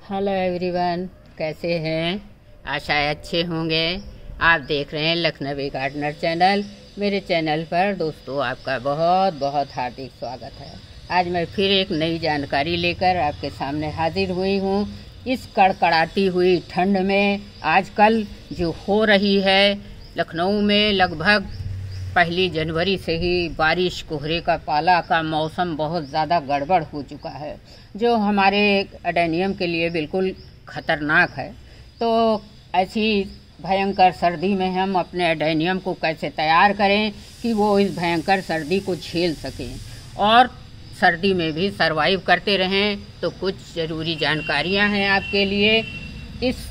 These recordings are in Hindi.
हेलो एवरीवन, कैसे हैं? आशा है अच्छे होंगे। आप देख रहे हैं लखनवी गार्डनर चैनल। मेरे चैनल पर दोस्तों आपका बहुत बहुत हार्दिक स्वागत है। आज मैं फिर एक नई जानकारी लेकर आपके सामने हाजिर हुई हूँ। इस कड़कड़ाती हुई ठंड में आजकल जो हो रही है लखनऊ में, लगभग 1 जनवरी से ही बारिश कोहरे का पाला का मौसम बहुत ज़्यादा गड़बड़ हो चुका है, जो हमारे एडेनियम के लिए बिल्कुल ख़तरनाक है। तो ऐसी भयंकर सर्दी में हम अपने एडेनियम को कैसे तैयार करें कि वो इस भयंकर सर्दी को झेल सकें और सर्दी में भी सरवाइव करते रहें, तो कुछ ज़रूरी जानकारियां हैं आपके लिए। इस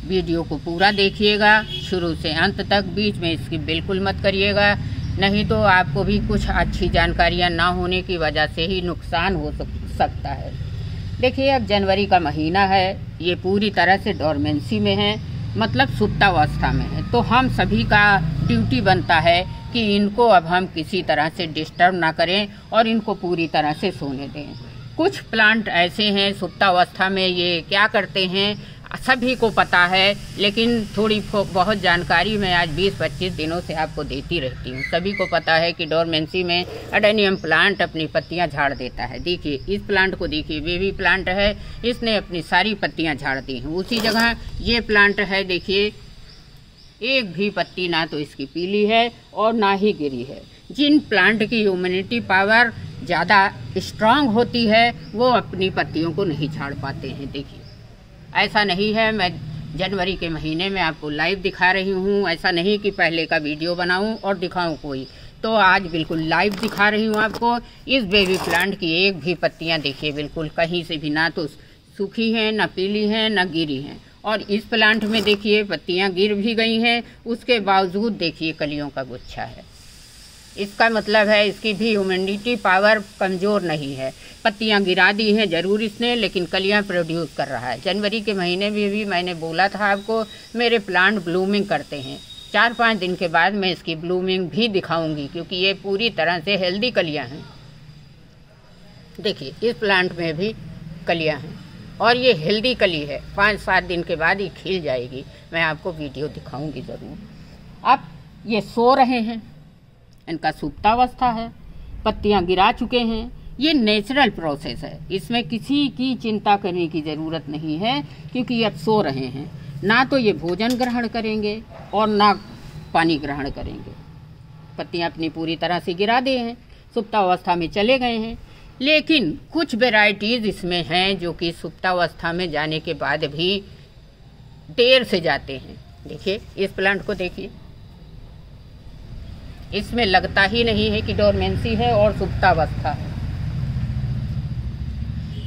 वीडियो को पूरा देखिएगा शुरू से अंत तक, बीच में इसकी बिल्कुल मत करिएगा, नहीं तो आपको भी कुछ अच्छी जानकारियां ना होने की वजह से ही नुकसान हो सकता है। देखिए, अब जनवरी का महीना है, ये पूरी तरह से डोरमेंसी में है, मतलब सुप्तावस्था में है। तो हम सभी का ड्यूटी बनता है कि इनको अब हम किसी तरह से डिस्टर्ब ना करें और इनको पूरी तरह से सोने दें। कुछ प्लांट ऐसे हैं सुप्तावस्था में, ये क्या करते हैं सभी को पता है, लेकिन थोड़ी बहुत जानकारी मैं आज 20-25 दिनों से आपको देती रहती हूँ। सभी को पता है कि डोरमेंसी में एडेनियम प्लांट अपनी पत्तियाँ झाड़ देता है। देखिए इस प्लांट को, देखिए बेबी प्लांट है, इसने अपनी सारी पत्तियाँ झाड़ दी हैं। उसी जगह ये प्लांट है, देखिए एक भी पत्ती ना तो इसकी पीली है और ना ही गिरी है। जिन प्लांट की इम्यूनिटी पावर ज़्यादा स्ट्रांग होती है वो अपनी पत्तियों को नहीं झाड़ पाते हैं। देखिए ऐसा नहीं है, मैं जनवरी के महीने में आपको लाइव दिखा रही हूँ, ऐसा नहीं कि पहले का वीडियो बनाऊँ और दिखाऊँ कोई, तो आज बिल्कुल लाइव दिखा रही हूँ आपको। इस बेबी प्लांट की एक भी पत्तियाँ देखिए बिल्कुल कहीं से भी ना तो सूखी हैं, ना पीली हैं, ना गिरी हैं। और इस प्लांट में देखिए पत्तियाँ गिर भी गई हैं, उसके बावजूद देखिए कलियों का गुच्छा है। इसका मतलब है इसकी भी इम्यूनिटी पावर कमज़ोर नहीं है। पत्तियां गिरा दी हैं ज़रूर इसने, लेकिन कलियां प्रोड्यूस कर रहा है। जनवरी के महीने में भी मैंने बोला था आपको, मेरे प्लांट ब्लूमिंग करते हैं। 4-5 दिन के बाद मैं इसकी ब्लूमिंग भी दिखाऊंगी, क्योंकि ये पूरी तरह से हेल्दी कलियां हैं। देखिए इस प्लांट में भी कलियां हैं और ये हेल्दी कली है। 5-7 दिन के बाद ये खिल जाएगी, मैं आपको वीडियो दिखाऊंगी ज़रूर। अब ये सो रहे हैं, इनका सुप्तावस्था है, पत्तियां गिरा चुके हैं। ये नेचुरल प्रोसेस है, इसमें किसी की चिंता करने की ज़रूरत नहीं है, क्योंकि अब सो रहे हैं। ना तो ये भोजन ग्रहण करेंगे और ना पानी ग्रहण करेंगे। पत्तियां अपनी पूरी तरह से गिरा दे हैं, सुप्तावस्था में चले गए हैं। लेकिन कुछ वेराइटीज़ इसमें हैं जो कि सुप्तावस्था में जाने के बाद भी देर से जाते हैं। देखिए इस प्लांट को देखिए, इसमें लगता ही नहीं है कि डोरमेंसी है और सुप्तावस्था है।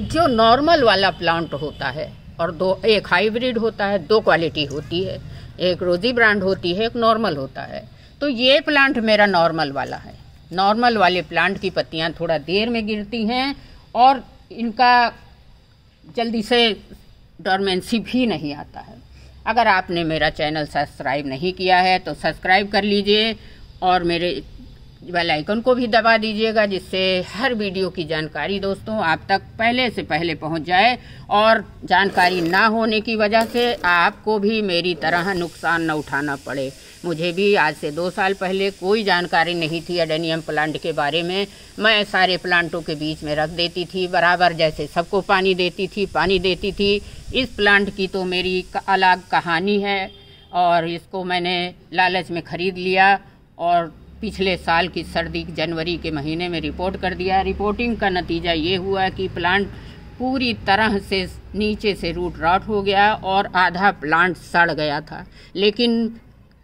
जो नॉर्मल वाला प्लांट होता है, और एक हाइब्रिड होता है, 2 क्वालिटी होती है, एक रोजी ब्रांड होती है, एक नॉर्मल होता है। तो ये प्लांट मेरा नॉर्मल वाला है। नॉर्मल वाले प्लांट की पत्तियां थोड़ा देर में गिरती हैं और इनका जल्दी से डोरमेंसी भी नहीं आता है। अगर आपने मेरा चैनल सब्सक्राइब नहीं किया है तो सब्सक्राइब कर लीजिए और मेरे बेल आइकन को भी दबा दीजिएगा, जिससे हर वीडियो की जानकारी दोस्तों आप तक पहले से पहले पहुंच जाए और जानकारी ना होने की वजह से आपको भी मेरी तरह नुकसान न उठाना पड़े। मुझे भी आज से 2 साल पहले कोई जानकारी नहीं थी एडेनियम प्लांट के बारे में। मैं सारे प्लांटों के बीच में रख देती थी बराबर, जैसे सबको पानी देती थी। इस प्लांट की तो मेरी अलग कहानी है, और इसको मैंने लालच में ख़रीद लिया और पिछले साल की सर्दी जनवरी के महीने में रिपोर्ट कर दिया। रिपोर्टिंग का नतीजा ये हुआ कि प्लांट पूरी तरह से नीचे से रूट रॉट हो गया और आधा प्लांट सड़ गया था। लेकिन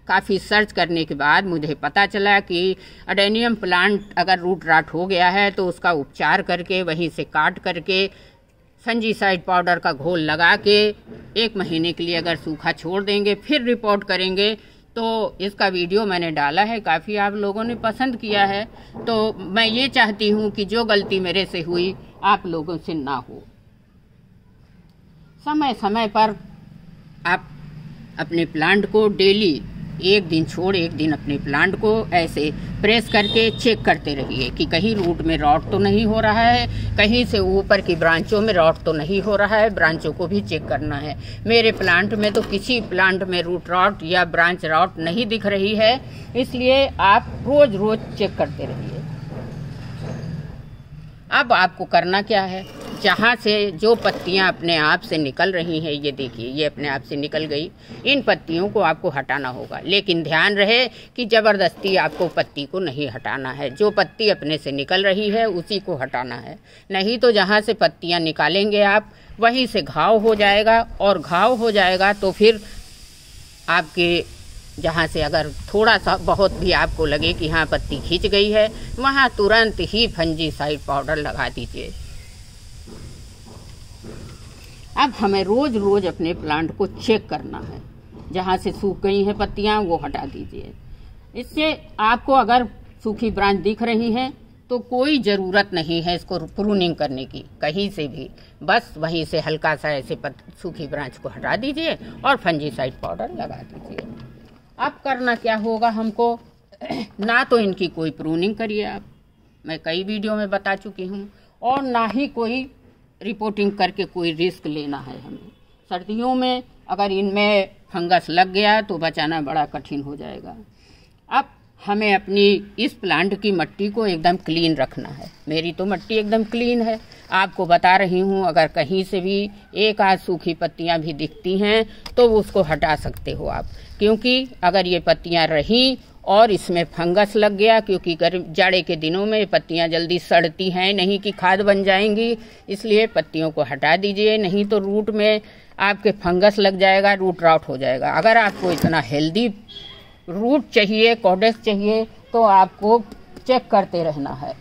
काफ़ी सर्च करने के बाद मुझे पता चला कि एडेनियम प्लांट अगर रूट रॉट हो गया है तो उसका उपचार करके, वहीं से काट करके फंजीसाइड पाउडर का घोल लगा के 1 महीने के लिए अगर सूखा छोड़ देंगे, फिर रिपोर्ट करेंगे। तो इसका वीडियो मैंने डाला है, काफ़ी आप लोगों ने पसंद किया है। तो मैं ये चाहती हूँ कि जो गलती मेरे से हुई आप लोगों से ना हो। समय समय पर आप अपने प्लांट को डेली एक दिन छोड़ एक दिन अपने प्लांट को ऐसे प्रेस करके चेक करते रहिए कि कहीं रूट में रॉट तो नहीं हो रहा है, कहीं से ऊपर की ब्रांचों में रॉट तो नहीं हो रहा है। ब्रांचों को भी चेक करना है। मेरे प्लांट में तो किसी प्लांट में रूट रॉट या ब्रांच रॉट नहीं दिख रही है, इसलिए आप रोज रोज चेक करते रहिए। अब आपको करना क्या है, जहाँ से जो पत्तियाँ अपने आप से निकल रही हैं, ये देखिए ये अपने आप से निकल गई, इन पत्तियों को आपको हटाना होगा। लेकिन ध्यान रहे कि ज़बरदस्ती आपको पत्ती को नहीं हटाना है। जो पत्ती अपने से निकल रही है उसी को हटाना है, नहीं तो जहाँ से पत्तियाँ निकालेंगे आप वहीं से घाव हो जाएगा, और घाव हो जाएगा तो फिर आपके जहाँ से अगर थोड़ा सा बहुत भी आपको लगे कि हाँ पत्ती खींच गई है, वहाँ तुरंत ही फंजीसाइड पाउडर लगा दीजिए। अब हमें रोज रोज अपने प्लांट को चेक करना है। जहाँ से सूख गई हैं पत्तियाँ वो हटा दीजिए। इससे आपको अगर सूखी ब्रांच दिख रही है तो कोई ज़रूरत नहीं है इसको प्रूनिंग करने की कहीं से भी, बस वहीं से हल्का सा ऐसे सूखी ब्रांच को हटा दीजिए और फंजीसाइड पाउडर लगा दीजिए। अब करना क्या होगा हमको, ना तो इनकी कोई प्रूनिंग करिए आप, मैं कई वीडियो में बता चुकी हूँ, और ना ही कोई रिपोर्टिंग करके कोई रिस्क लेना है हमें। सर्दियों में अगर इनमें फंगस लग गया तो बचाना बड़ा कठिन हो जाएगा। अब हमें अपनी इस प्लांट की मिट्टी को एकदम क्लीन रखना है। मेरी तो मिट्टी एकदम क्लीन है, आपको बता रही हूँ। अगर कहीं से भी एक आध सूखी पत्तियाँ भी दिखती हैं तो उसको हटा सकते हो आप, क्योंकि अगर ये पत्तियाँ रहीं और इसमें फंगस लग गया, क्योंकि जाड़े के दिनों में पत्तियाँ जल्दी सड़ती हैं नहीं कि खाद बन जाएंगी, इसलिए पत्तियों को हटा दीजिए, नहीं तो रूट में आपके फंगस लग जाएगा, रूट रॉट हो जाएगा। अगर आपको इतना हेल्दी रूट चाहिए, कॉडेक्स चाहिए, तो आपको चेक करते रहना है।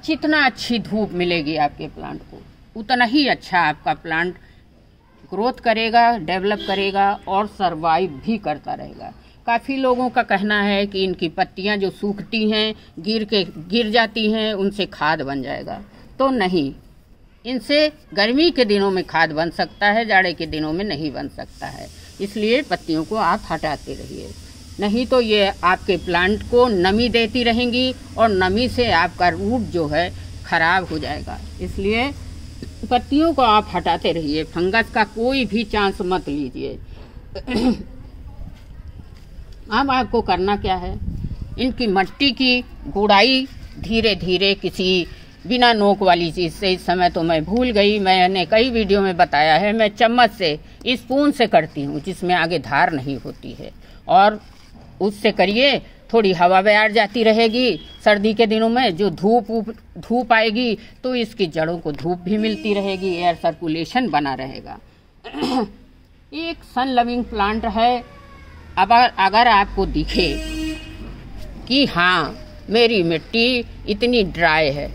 जितना अच्छी धूप मिलेगी आपके प्लांट को, उतना ही अच्छा आपका प्लांट ग्रोथ करेगा, डेवलप करेगा और सरवाइव भी करता रहेगा। काफ़ी लोगों का कहना है कि इनकी पत्तियां जो सूखती हैं गिर जाती हैं, उनसे खाद बन जाएगा। तो नहीं, इनसे गर्मी के दिनों में खाद बन सकता है, जाड़े के दिनों में नहीं बन सकता है। इसलिए पत्तियों को आप हटाते रहिए, नहीं तो ये आपके प्लांट को नमी देती रहेंगी और नमी से आपका रूट जो है खराब हो जाएगा। इसलिए पत्तियों को आप हटाते रहिए, फंगस का कोई भी चांस मत लीजिए। अब आपको करना क्या है, इनकी मिट्टी की गुड़ाई धीरे धीरे किसी बिना नोक वाली चीज़ से, इस समय तो मैं भूल गई, मैंने कई वीडियो में बताया है, मैं चम्मच से स्पून से करती हूँ जिसमें आगे धार नहीं होती है, और उससे करिए, थोड़ी हवा बैठ जाती रहेगी। सर्दी के दिनों में जो धूप आएगी तो इसकी जड़ों को धूप भी मिलती रहेगी, एयर सर्कुलेशन बना रहेगा। एक सन लविंग प्लांट है। अब अगर आपको दिखे कि हाँ मेरी मिट्टी इतनी ड्राई है,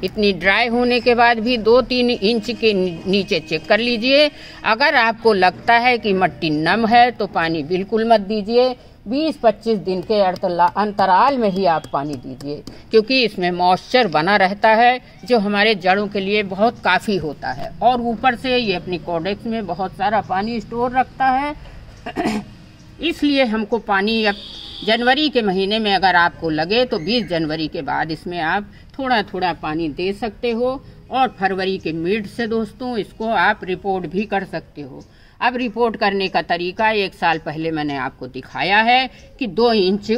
इतनी ड्राई होने के बाद भी 2-3 इंच के नीचे चेक कर लीजिए। अगर आपको लगता है कि मिट्टी नम है तो पानी बिल्कुल मत दीजिए, 20-25 दिन के अंतराल में ही आप पानी दीजिए, क्योंकि इसमें मॉइस्चर बना रहता है जो हमारे जड़ों के लिए बहुत काफ़ी होता है, और ऊपर से ये अपनी कॉडेक्स में बहुत सारा पानी स्टोर रखता है। इसलिए हमको पानी अब जनवरी के महीने में अगर आपको लगे तो 20 जनवरी के बाद इसमें आप थोड़ा थोड़ा पानी दे सकते हो, और फरवरी के मिड से दोस्तों इसको आप रिपोर्ट भी कर सकते हो। अब रिपोर्ट करने का तरीका 1 साल पहले मैंने आपको दिखाया है कि 2 इंच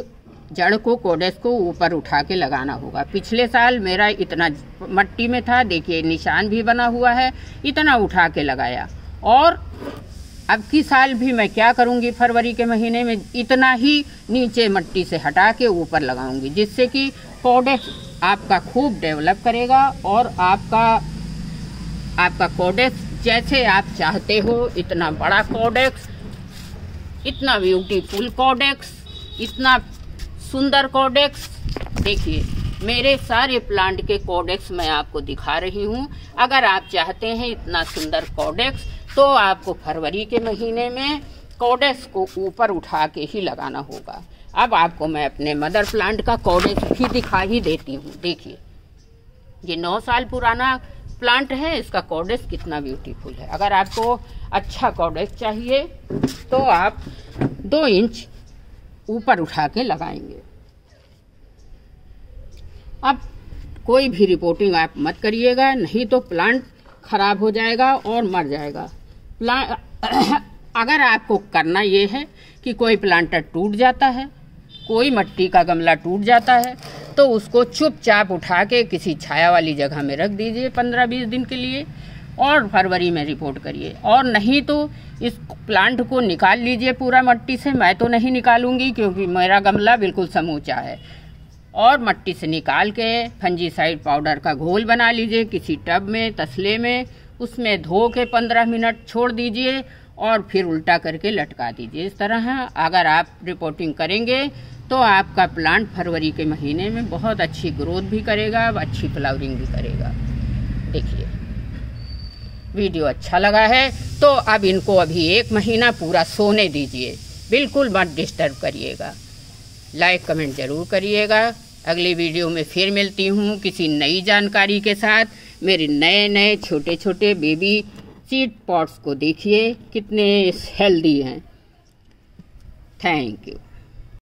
जड़ को, कॉडेक्स को ऊपर उठा के लगाना होगा। पिछले साल मेरा इतना मिट्टी में था, देखिए निशान भी बना हुआ है, इतना उठा के लगाया। और अब की साल भी मैं क्या करूंगी, फरवरी के महीने में इतना ही नीचे मिट्टी से हटा के ऊपर लगाऊंगी, जिससे कि कॉडेक्स आपका खूब डेवलप करेगा, और आपका कॉडेक्स जैसे आप चाहते हो, इतना बड़ा कॉडेक्स, इतना ब्यूटीफुल कॉडेक्स, इतना सुंदर कॉडेक्स। देखिए मेरे सारे प्लांट के कॉडेक्स मैं आपको दिखा रही हूँ। अगर आप चाहते हैं इतना सुंदर कॉडेक्स, तो आपको फरवरी के महीने में कॉडेक्स को ऊपर उठा के ही लगाना होगा। अब आपको मैं अपने मदर प्लांट का कॉडेक्स भी दिखा ही देती हूँ। देखिए ये 9 साल पुराना प्लांट है, इसका कॉडेक्स कितना ब्यूटीफुल है। अगर आपको अच्छा कॉडेक्स चाहिए तो आप 2 इंच ऊपर उठा के लगाएंगे। अब कोई भी रिपोर्टिंग आप मत करिएगा, नहीं तो प्लांट खराब हो जाएगा और मर जाएगा। अगर आपको करना ये है कि कोई प्लांटर टूट जाता है, कोई मिट्टी का गमला टूट जाता है, तो उसको चुपचाप उठा के किसी छाया वाली जगह में रख दीजिए 15-20 दिन के लिए और फरवरी में रिपोर्ट करिए। और नहीं तो इस प्लांट को निकाल लीजिए पूरा मिट्टी से। मैं तो नहीं निकालूंगी क्योंकि मेरा गमला बिल्कुल समूचा है। और मिट्टी से निकाल के फंजीसाइड पाउडर का घोल बना लीजिए किसी टब में, तसले में, उसमें धो के 15 मिनट छोड़ दीजिए और फिर उल्टा करके लटका दीजिए। इस तरह अगर आप रिपोर्टिंग करेंगे तो आपका प्लांट फरवरी के महीने में बहुत अच्छी ग्रोथ भी करेगा, अच्छी फ्लावरिंग भी करेगा। देखिए वीडियो अच्छा लगा है तो अब इनको अभी 1 महीना पूरा सोने दीजिए, बिल्कुल मत डिस्टर्ब करिएगा। लाइक कमेंट ज़रूर करिएगा। अगली वीडियो में फिर मिलती हूँ किसी नई जानकारी के साथ। मेरे नए नए छोटे छोटे बेबी सीड पॉट्स को देखिए कितने हेल्दी हैं। Thank you.